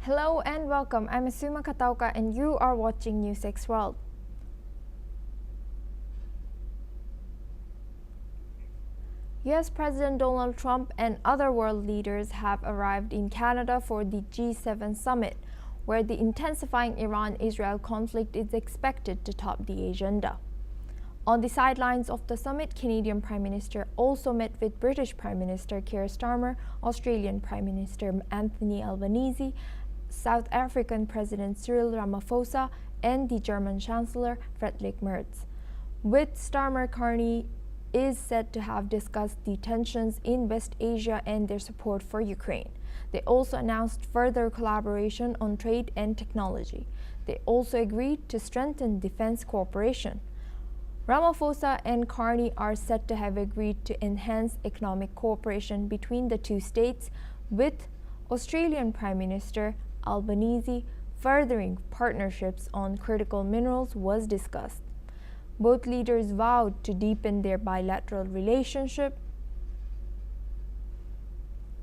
Hello and welcome. I'm Asuma Katauka and you are watching NewsX World. US President Donald Trump and other world leaders have arrived in Canada for the G7 summit, where the intensifying Iran-Israel conflict is expected to top the agenda. On the sidelines of the summit, Canadian Prime Minister also met with British Prime Minister Keir Starmer, Australian Prime Minister Anthony Albanese, South African President Cyril Ramaphosa, and the German Chancellor Friedrich Merz. With Starmer, Carney is said to have discussed the tensions in West Asia and their support for Ukraine. They also announced further collaboration on trade and technology. They also agreed to strengthen defense cooperation. Ramaphosa and Carney are said to have agreed to enhance economic cooperation between the two states, with Australian Prime Minister Albanese furthering partnerships on critical minerals was discussed. Both leaders vowed to deepen their bilateral relationship.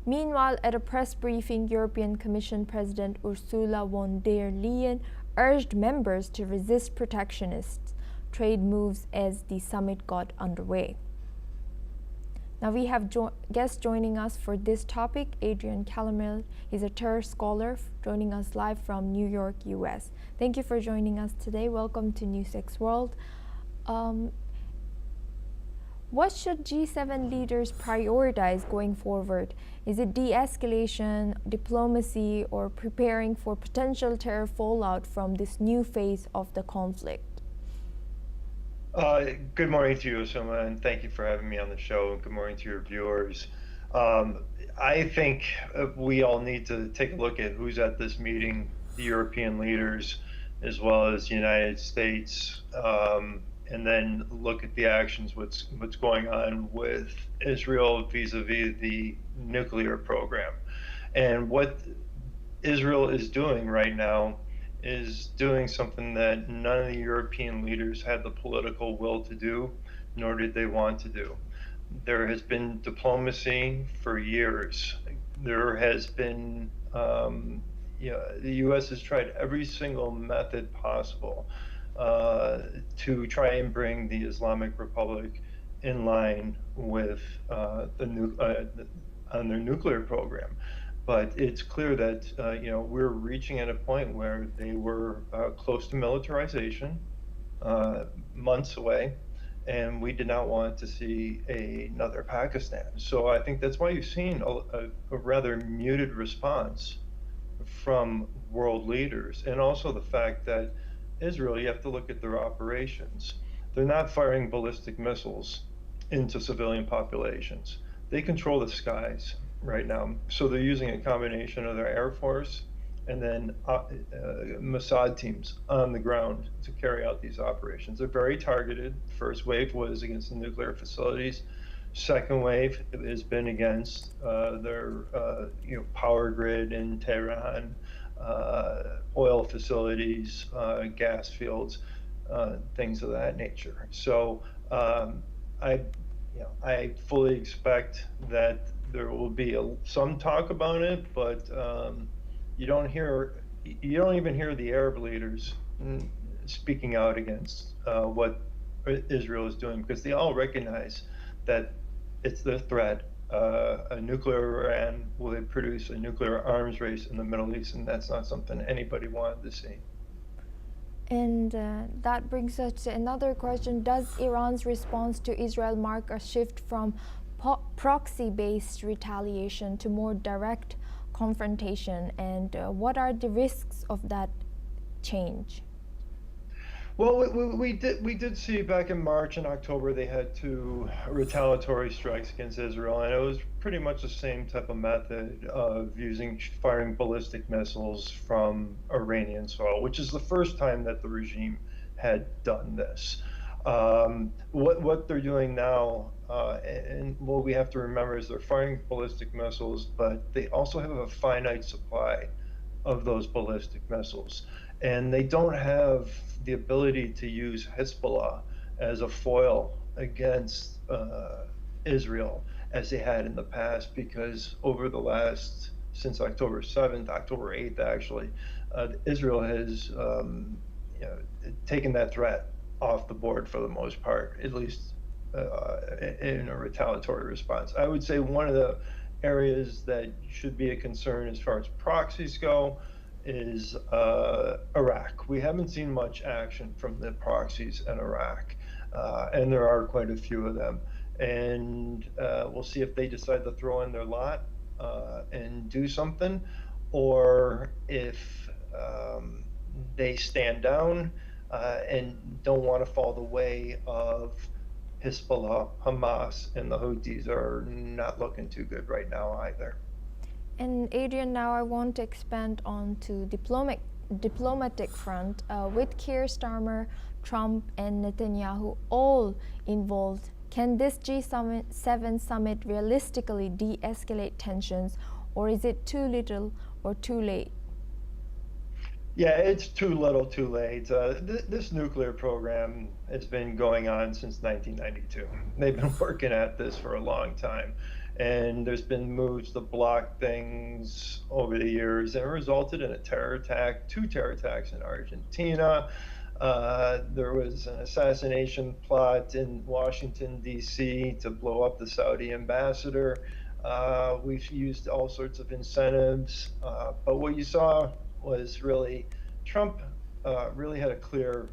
Meanwhile, at a press briefing, European Commission President Ursula von der Leyen urged members to resist protectionist trade moves as the summit got underway. Now we have guests joining us for this topic. Adrian Calamel is a terror scholar joining us live from New York, US. Thank you for joining us today. Welcome to NewsX World. What should G7 leaders prioritize going forward? Is it de-escalation, diplomacy, or preparing for potential terror fallout from this new phase of the conflict? Good morning to you, Asuma, and thank you for having me on the show. Good morning to your viewers. I think we all need to take a look at who's at this meeting, the European leaders, as well as the United States, and then look at the actions, what's going on with Israel vis-a-vis the nuclear program. And what Israel is doing right now is doing something that none of the European leaders had the political will to do, nor did they want to do. There has been diplomacy for years. There has been, the U.S. has tried every single method possible to try and bring the Islamic Republic in line with on their nuclear program. But it's clear that we're reaching at a point where they were close to militarization, months away, and we did not want to see another Pakistan. So I think that's why you've seen a rather muted response from world leaders, and also the fact that Israel, you have to look at their operations. They're not firing ballistic missiles into civilian populations. They control the skies right now. So they're using a combination of their Air Force and then Mossad teams on the ground to carry out these operations. They're very targeted. First wave was against the nuclear facilities. Second wave has been against their power grid in Tehran, oil facilities, gas fields, things of that nature. So I fully expect that there will be some talk about it, but you don't even hear the Arab leaders speaking out against what Israel is doing, because they all recognize that it's the threat. A nuclear Iran will produce a nuclear arms race in the Middle East, and that's not something anybody wanted to see. And that brings us to another question. Does Iran's response to Israel mark a shift from proxy-based retaliation to more direct confrontation, and what are the risks of that change? Well, we did see back in March and October they had 2 retaliatory strikes against Israel, and it was pretty much the same type of method of firing ballistic missiles from Iranian soil, which is the first time that the regime had done this. What they're doing now, and what we have to remember, is they're firing ballistic missiles, but they also have a finite supply of those ballistic missiles. And they don't have the ability to use Hezbollah as a foil against Israel as they had in the past, because over the last since October 7th, October 8th, actually, Israel has taken that threat off the board for the most part, at least in a retaliatory response. I would say one of the areas that should be a concern as far as proxies go is Iraq. We haven't seen much action from the proxies in Iraq, and there are quite a few of them. And we'll see if they decide to throw in their lot and do something, or if they stand down and don't want to fall the way of Hezbollah, Hamas, and the Houthis are not looking too good right now either. And Adrian, now I want to expand on to diplomatic front with Keir Starmer, Trump, and Netanyahu all involved. Can this G7 summit realistically de-escalate tensions, or is it too little or too late? Yeah, it's too little, too late. This nuclear program has been going on since 1992. They've been working at this for a long time, and there's been moves to block things over the years, and it resulted in a terror attack, 2 terror attacks in Argentina. There was an assassination plot in Washington, D.C. to blow up the Saudi ambassador. We've used all sorts of incentives, but what you saw was really Trump really had a clear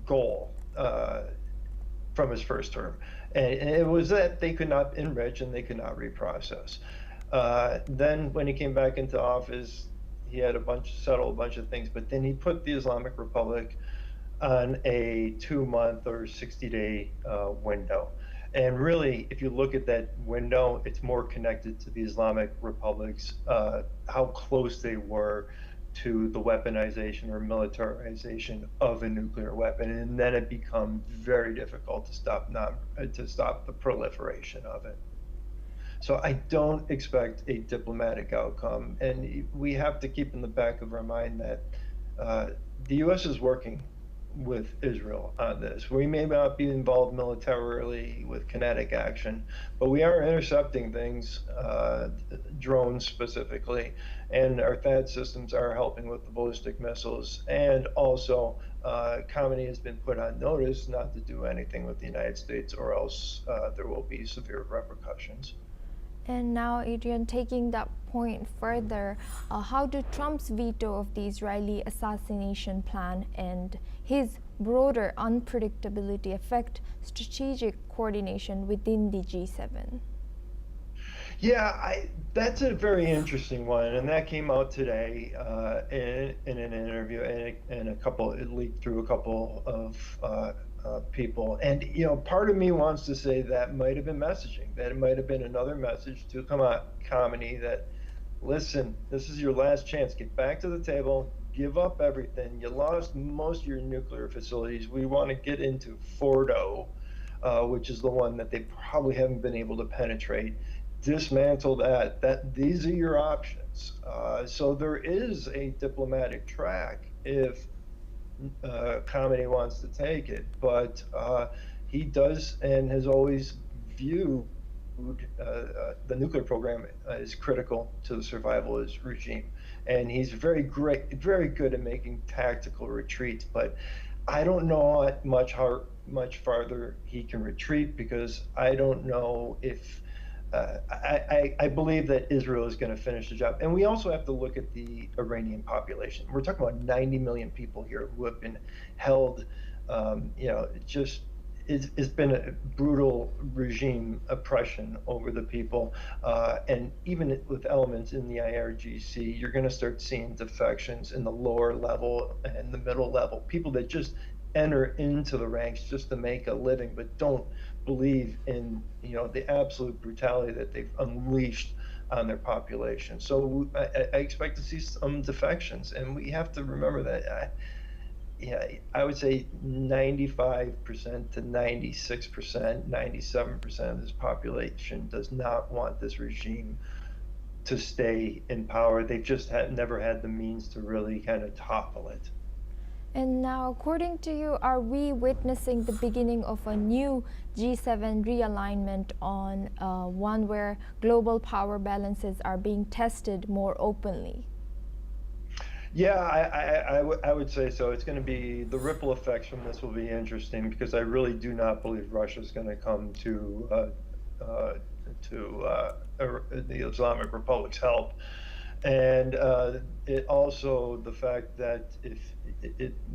goal from his first term, and it was that they could not enrich and they could not reprocess. Then when he came back into office, he had settled a bunch of things, but then he put the Islamic Republic on a 2-month or 60-day window. And really, if you look at that window, it's more connected to the Islamic republics, how close they were to the weaponization or militarization of a nuclear weapon, and then it becomes very difficult to stop the proliferation of it. So I don't expect a diplomatic outcome, and we have to keep in the back of our mind that the U.S. is working with Israel on this. We may not be involved militarily with kinetic action, but we are intercepting things, drones specifically, and our THAAD systems are helping with the ballistic missiles. And also, Khamenei has been put on notice not to do anything with the United States, or else there will be severe repercussions. And now, Adrian, taking that point further, how do Trump's veto of the Israeli assassination plan and his broader unpredictability affect strategic coordination within the G7? Yeah, that's a very interesting one, and that came out today in an interview, and it leaked through a couple of people. And part of me wants to say that might have been messaging, that it might have been another message to Khamenei that, listen, this is your last chance. Get back to the table. Give up everything. You lost most of your nuclear facilities. We want to get into Fordo, which is the one that they probably haven't been able to penetrate. Dismantle that. These are your options. So there is a diplomatic track if Khamenei wants to take it, but he does and has always viewed the nuclear program as critical to the survival of his regime, and he's very good at making tactical retreats. But I don't know much farther he can retreat, because I don't know if I believe that Israel is going to finish the job. And we also have to look at the Iranian population. We're talking about 90 million people here who have been held, it's been a brutal regime oppression over the people. And even with elements in the IRGC, you're going to start seeing defections in the lower level and the middle level, people that just enter into the ranks just to make a living, but don't believe in the absolute brutality that they've unleashed on their population. So I expect to see some defections, and we have to remember that I would say 95% to 96%, 97% of this population does not want this regime to stay in power. They've just never had the means to really kind of topple it. And now, according to you, are we witnessing the beginning of a new G7 realignment on one where global power balances are being tested more openly? Yeah, I would say so. It's going to be the ripple effects from this will be interesting because I really do not believe Russia's going to come to the Islamic Republic's help. And it also the fact that if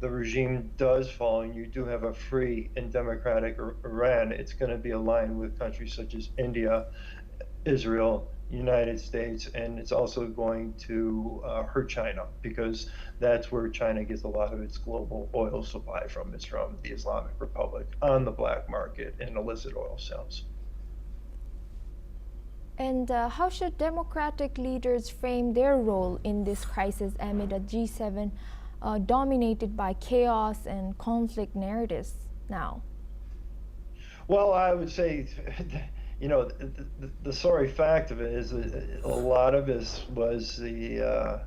the regime does fall and you do have a free and democratic Iran, it's going to be aligned with countries such as India, Israel, United States, and it's also going to hurt China because that's where China gets a lot of its global oil supply from. It's from the Islamic Republic on the black market in illicit oil sales. And how should democratic leaders frame their role in this crisis amid a G7 dominated by chaos and conflict narratives now? Well, I would say, the sorry fact of it is that a lot of this was the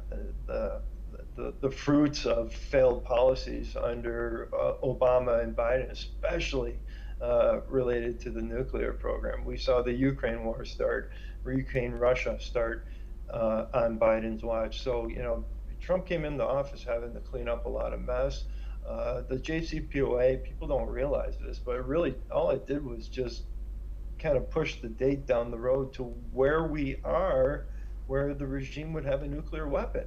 fruits of failed policies under Obama and Biden, especially related to the nuclear program. We saw the Ukraine war start, Ukraine-Russia start on Biden's watch. So, Trump came into office having to clean up a lot of mess. The JCPOA, people don't realize this, but really all it did was just kind of push the date down the road to where we are, where the regime would have a nuclear weapon,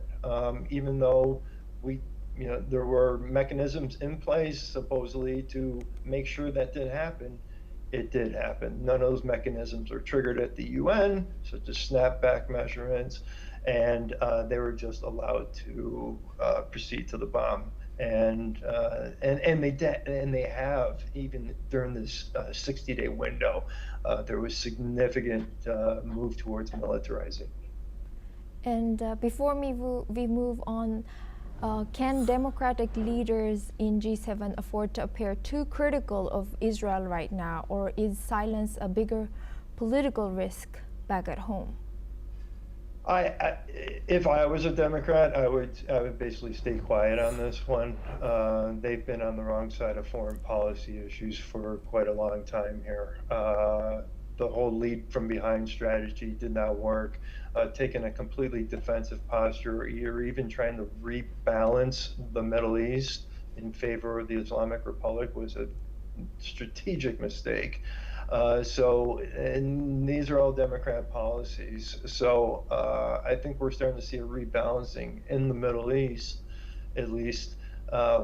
even though there were mechanisms in place supposedly to make sure that didn't happen. It did happen. None of those mechanisms are triggered at the UN, such as snapback measurements, and they were just allowed to proceed to the bomb. And they have, even during this 60-day window, there was significant move towards militarizing. And before we move on, can democratic leaders in G7 afford to appear too critical of Israel right now, or is silence a bigger political risk back at home? If I was a Democrat, I would basically stay quiet on this one. They've been on the wrong side of foreign policy issues for quite a long time here. The whole lead from behind strategy did not work. Taking a completely defensive posture, or even trying to rebalance the Middle East in favor of the Islamic Republic was a strategic mistake. And these are all Democrat policies. So I think we're starting to see a rebalancing in the Middle East, at least,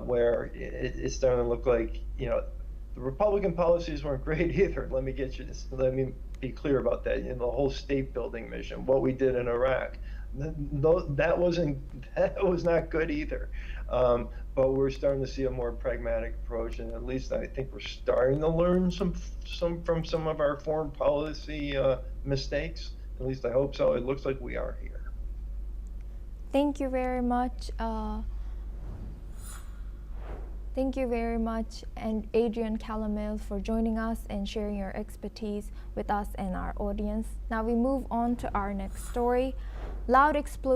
where it's starting to look like, the Republican policies weren't great either. Let me be clear about that. The whole state building mission, what we did in Iraq, that was not good either. But we're starting to see a more pragmatic approach, and at least I think we're starting to learn some from some of our foreign policy mistakes. At least I hope so. It looks like we are here. Thank you very much. Thank you very much, and Adrian Calamel, for joining us and sharing your expertise with us and our audience. Now we move on to our next story. Loud explosions